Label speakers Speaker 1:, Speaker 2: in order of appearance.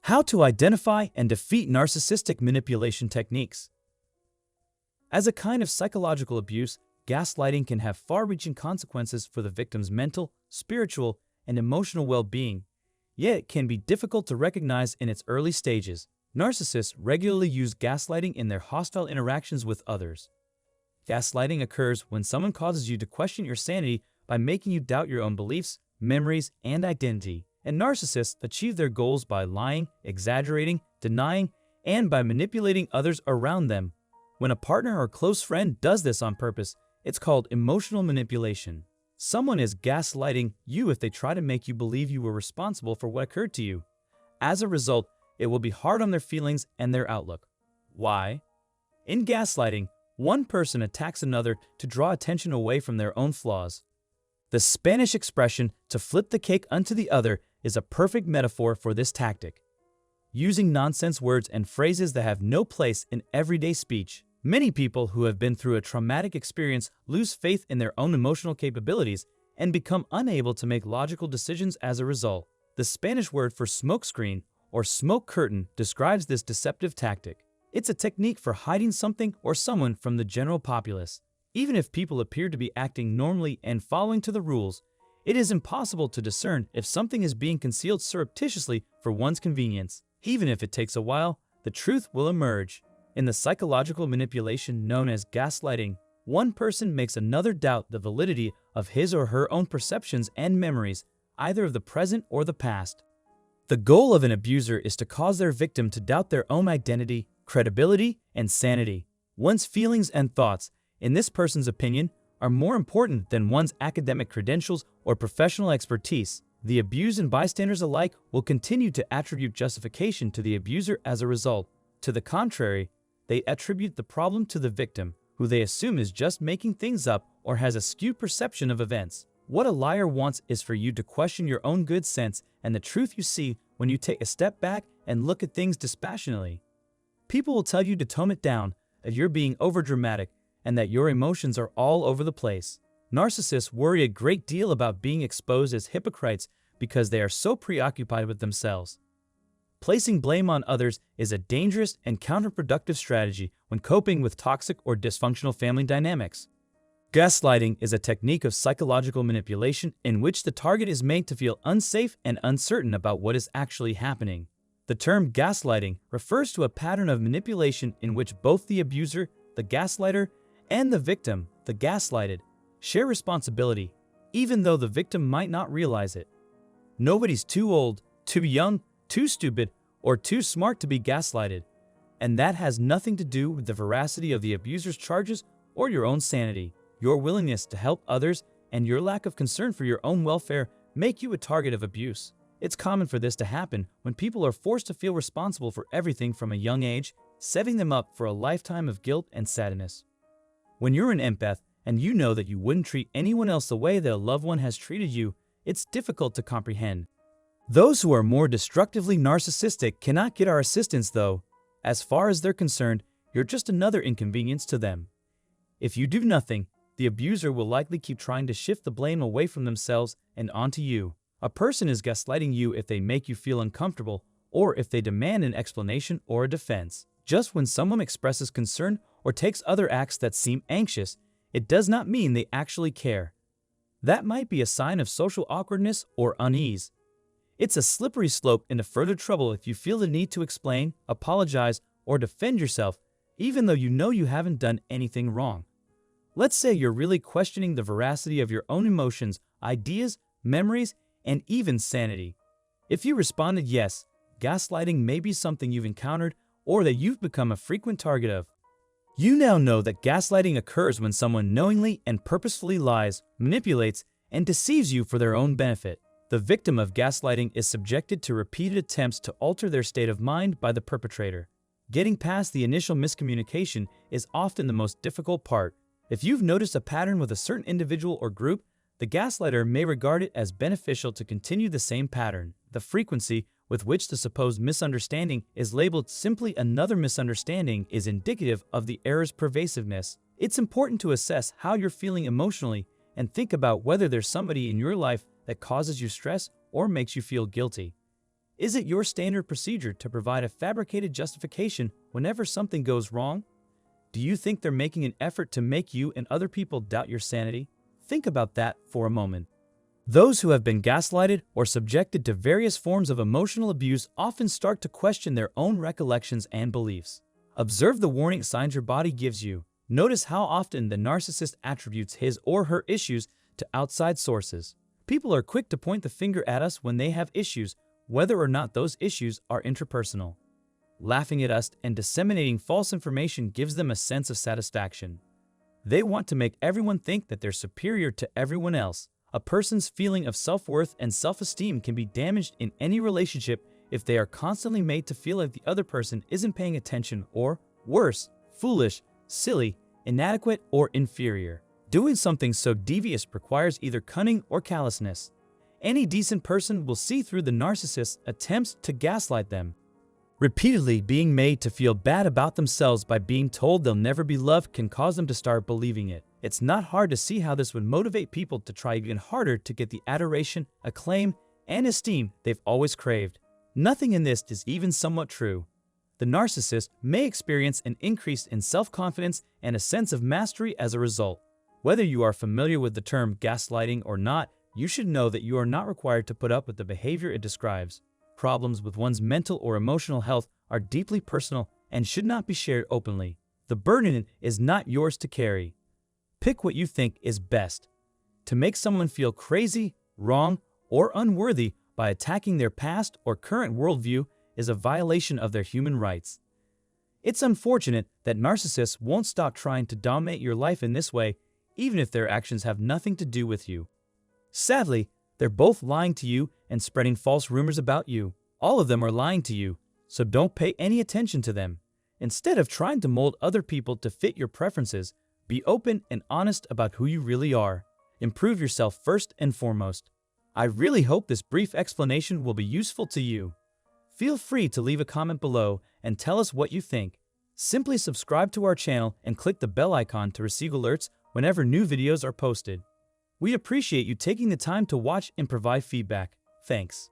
Speaker 1: How to identify and defeat narcissistic manipulation techniques. As a kind of psychological abuse, gaslighting can have far-reaching consequences for the victim's mental, spiritual, and emotional well-being, yet it can be difficult to recognize in its early stages. Narcissists regularly use gaslighting in their hostile interactions with others. Gaslighting occurs when someone causes you to question your sanity by making you doubt your own beliefs, memories, and identity. And narcissists achieve their goals by lying, exaggerating, denying, and by manipulating others around them. When a partner or close friend does this on purpose, it's called emotional manipulation. Someone is gaslighting you if they try to make you believe you were responsible for what occurred to you. As a result, it will be hard on their feelings and their outlook. Why? In gaslighting, one person attacks another to draw attention away from their own flaws. The Spanish expression, to flip the cake unto the other, is a perfect metaphor for this tactic. Using nonsense words and phrases that have no place in everyday speech, many people who have been through a traumatic experience lose faith in their own emotional capabilities and become unable to make logical decisions as a result. The Spanish word for smokescreen or smoke curtain describes this deceptive tactic. It's a technique for hiding something or someone from the general populace. Even if people appear to be acting normally and following to the rules, it is impossible to discern if something is being concealed surreptitiously for one's convenience. Even if it takes a while, the truth will emerge. In the psychological manipulation known as gaslighting, one person makes another doubt the validity of his or her own perceptions and memories, either of the present or the past. The goal of an abuser is to cause their victim to doubt their own identity, credibility, and sanity. One's feelings and thoughts, in this person's opinion, are more important than one's academic credentials or professional expertise. The abused and bystanders alike will continue to attribute justification to the abuser as a result. To the contrary, they attribute the problem to the victim, who they assume is just making things up or has a skewed perception of events. What a liar wants is for you to question your own good sense and the truth you see when you take a step back and look at things dispassionately. People will tell you to tone it down, that you're being overdramatic, and that your emotions are all over the place. Narcissists worry a great deal about being exposed as hypocrites because they are so preoccupied with themselves. Placing blame on others is a dangerous and counterproductive strategy when coping with toxic or dysfunctional family dynamics. Gaslighting is a technique of psychological manipulation in which the target is made to feel unsafe and uncertain about what is actually happening. The term gaslighting refers to a pattern of manipulation in which both the abuser, the gaslighter, and the victim, the gaslighted, share responsibility, even though the victim might not realize it. Nobody's too old, too young, too stupid, or too smart to be gaslighted, and that has nothing to do with the veracity of the abuser's charges or your own sanity. Your willingness to help others and your lack of concern for your own welfare make you a target of abuse. It's common for this to happen when people are forced to feel responsible for everything from a young age, setting them up for a lifetime of guilt and sadness. When you're an empath and you know that you wouldn't treat anyone else the way that a loved one has treated you, it's difficult to comprehend. Those who are more destructively narcissistic cannot get our assistance though. As far as they're concerned, you're just another inconvenience to them. If you do nothing, the abuser will likely keep trying to shift the blame away from themselves and onto you. A person is gaslighting you if they make you feel uncomfortable or if they demand an explanation or a defense. Just when someone expresses concern or takes other acts that seem anxious, it does not mean they actually care. That might be a sign of social awkwardness or unease. It's a slippery slope into further trouble if you feel the need to explain, apologize, or defend yourself, even though you know you haven't done anything wrong. Let's say you're really questioning the veracity of your own emotions, ideas, memories, and even sanity. If you responded yes, gaslighting may be something you've encountered or that you've become a frequent target of. You now know that gaslighting occurs when someone knowingly and purposefully lies, manipulates, and deceives you for their own benefit. The victim of gaslighting is subjected to repeated attempts to alter their state of mind by the perpetrator. Getting past the initial miscommunication is often the most difficult part. If you've noticed a pattern with a certain individual or group, the gaslighter may regard it as beneficial to continue the same pattern. The frequency with which the supposed misunderstanding is labeled simply another misunderstanding is indicative of the error's pervasiveness. It's important to assess how you're feeling emotionally and think about whether there's somebody in your life that causes you stress or makes you feel guilty. Is it your standard procedure to provide a fabricated justification whenever something goes wrong? Do you think they're making an effort to make you and other people doubt your sanity? Think about that for a moment. Those who have been gaslighted or subjected to various forms of emotional abuse often start to question their own recollections and beliefs. Observe the warning signs your body gives you. Notice how often the narcissist attributes his or her issues to outside sources. People are quick to point the finger at us when they have issues, whether or not those issues are interpersonal. Laughing at us and disseminating false information gives them a sense of satisfaction. They want to make everyone think that they're superior to everyone else. A person's feeling of self-worth and self-esteem can be damaged in any relationship if they are constantly made to feel like the other person isn't paying attention or, worse, foolish, silly, inadequate, or inferior. Doing something so devious requires either cunning or callousness. Any decent person will see through the narcissist's attempts to gaslight them. Repeatedly being made to feel bad about themselves by being told they'll never be loved can cause them to start believing it. It's not hard to see how this would motivate people to try even harder to get the adoration, acclaim, and esteem they've always craved. Nothing in this is even somewhat true. The narcissist may experience an increase in self-confidence and a sense of mastery as a result. Whether you are familiar with the term gaslighting or not, you should know that you are not required to put up with the behavior it describes. Problems with one's mental or emotional health are deeply personal and should not be shared openly. The burden is not yours to carry. Pick what you think is best. To make someone feel crazy, wrong, or unworthy by attacking their past or current worldview is a violation of their human rights. It's unfortunate that narcissists won't stop trying to dominate your life in this way, even if their actions have nothing to do with you. Sadly, they're both lying to you and spreading false rumors about you. All of them are lying to you, so don't pay any attention to them. Instead of trying to mold other people to fit your preferences, be open and honest about who you really are. Improve yourself first and foremost. I really hope this brief explanation will be useful to you. Feel free to leave a comment below and tell us what you think. Simply subscribe to our channel and click the bell icon to receive alerts whenever new videos are posted. We appreciate you taking the time to watch and provide feedback. Thanks.